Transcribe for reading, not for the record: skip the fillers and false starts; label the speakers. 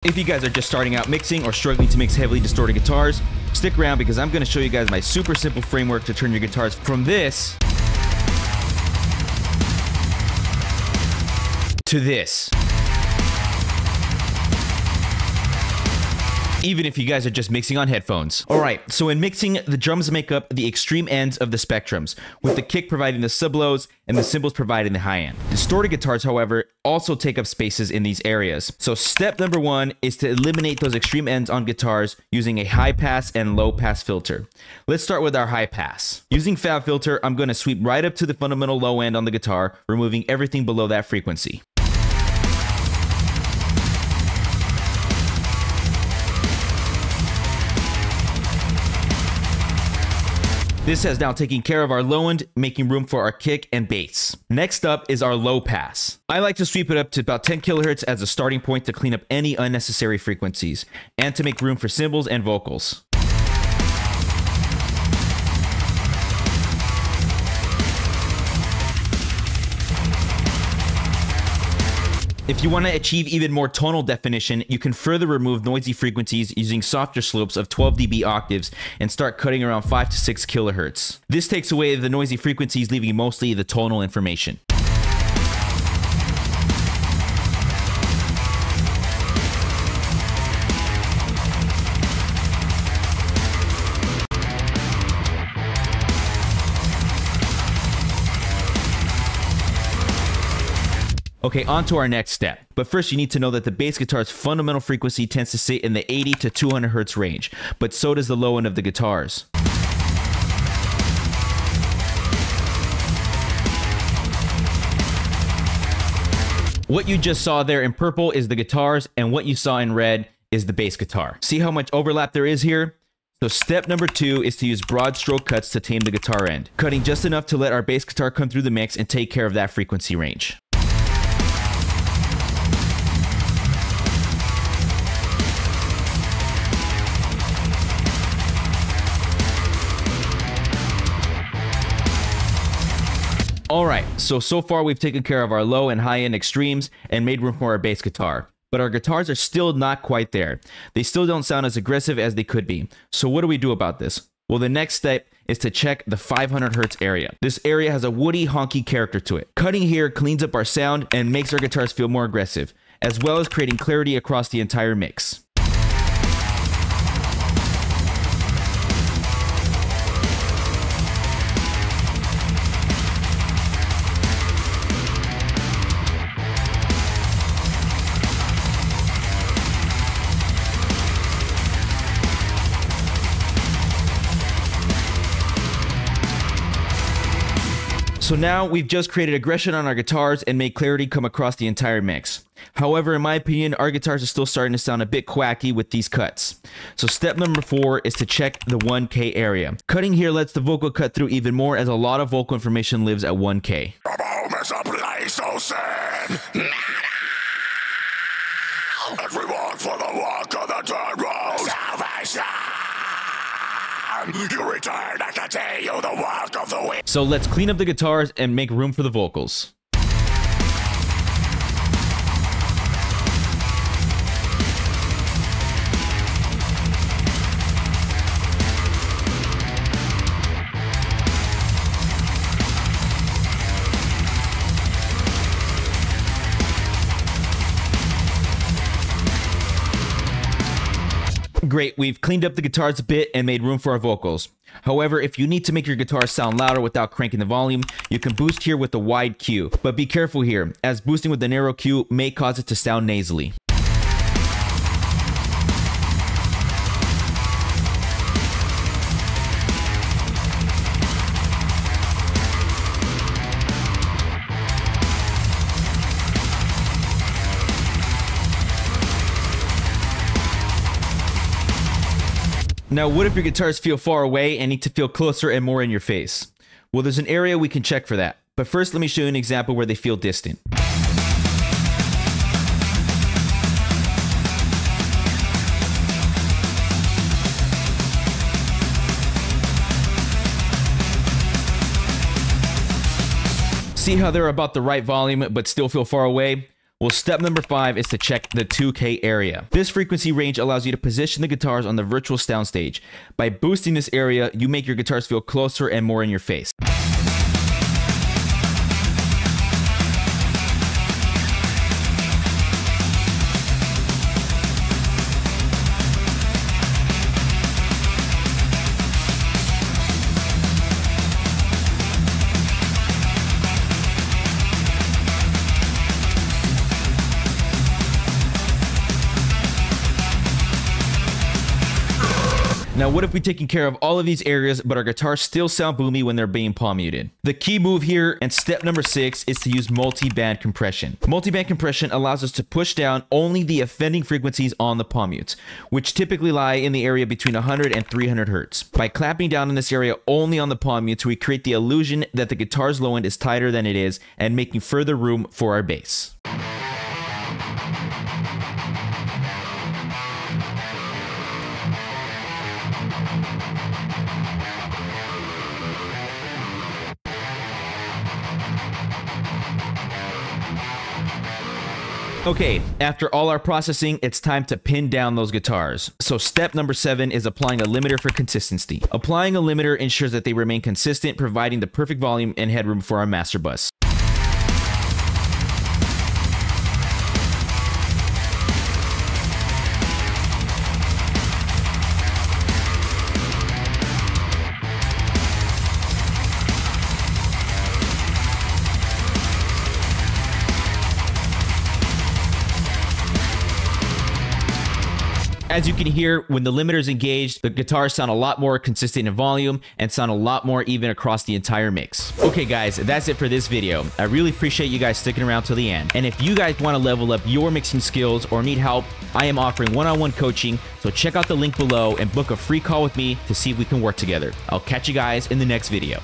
Speaker 1: If you guys are just starting out mixing or struggling to mix heavily distorted guitars, stick around because I'm going to show you guys my super simple framework to turn your guitars from this to this. Even if you guys are just mixing on headphones. Alright, so in mixing, the drums make up the extreme ends of the spectrums, with the kick providing the sub-lows and the cymbals providing the high end. Distorted guitars, however, also take up spaces in these areas. So step number one is to eliminate those extreme ends on guitars using a high pass and low pass filter. Let's start with our high pass. Using FabFilter, I'm going to sweep right up to the fundamental low end on the guitar, removing everything below that frequency. This has now taken care of our low end, making room for our kick and bass. Next up is our low pass. I like to sweep it up to about 10 kilohertz as a starting point to clean up any unnecessary frequencies, and to make room for cymbals and vocals. If you want to achieve even more tonal definition, you can further remove noisy frequencies using softer slopes of 12 dB octaves and start cutting around 5 to 6 kilohertz. This takes away the noisy frequencies, leaving mostly the tonal information. Okay, on to our next step. But first you need to know that the bass guitar's fundamental frequency tends to sit in the 80 to 200 Hz range, but so does the low end of the guitars. What you just saw there in purple is the guitars, and what you saw in red is the bass guitar. See how much overlap there is here? So step number two is to use broad stroke cuts to tame the guitar end, cutting just enough to let our bass guitar come through the mix and take care of that frequency range. Alright, so far we've taken care of our low and high end extremes and made room for our bass guitar. But our guitars are still not quite there. They still don't sound as aggressive as they could be. So what do we do about this? Well, the next step is to check the 500 Hz area. This area has a woody, honky character to it. Cutting here cleans up our sound and makes our guitars feel more aggressive, as well as creating clarity across the entire mix. So now we've just created aggression on our guitars and made clarity come across the entire mix. However, in my opinion, our guitars are still starting to sound a bit quacky with these cuts. So step number four is to check the 1K area. Cutting here lets the vocal cut through even more, as a lot of vocal information lives at 1K. Everyone for the walk on the dirt road. Salvation. You return, I continue the walk of the way. So let's clean up the guitars and make room for the vocals. Great, we've cleaned up the guitars a bit and made room for our vocals. However, if you need to make your guitar sound louder without cranking the volume, you can boost here with the wide Q. But be careful here, as boosting with the narrow Q may cause it to sound nasally. Now, what if your guitars feel far away and need to feel closer and more in your face? Well, there's an area we can check for that. But first, let me show you an example where they feel distant. See how they're about the right volume but still feel far away? Well, step number 5 is to check the 2K area. This frequency range allows you to position the guitars on the virtual soundstage. By boosting this area, you make your guitars feel closer and more in your face. Now, what if we taken care of all of these areas, but our guitars still sound boomy when they're being palm muted? The key move here, and step number 6, is to use multi-band compression. Multi-band compression allows us to push down only the offending frequencies on the palm mutes, which typically lie in the area between 100 and 300 hertz. By clamping down in this area only on the palm mutes, we create the illusion that the guitar's low end is tighter than it is, and making further room for our bass. Okay, after all our processing, it's time to pin down those guitars. So step number 7 is applying a limiter for consistency. Applying a limiter ensures that they remain consistent, providing the perfect volume and headroom for our master bus. As you can hear, when the limiter is engaged, the guitars sound a lot more consistent in volume and sound a lot more even across the entire mix. Okay guys, that's it for this video. I really appreciate you guys sticking around till the end. And if you guys want to level up your mixing skills or need help, I am offering one-on-one coaching, so check out the link below and book a free call with me to see if we can work together. I'll catch you guys in the next video.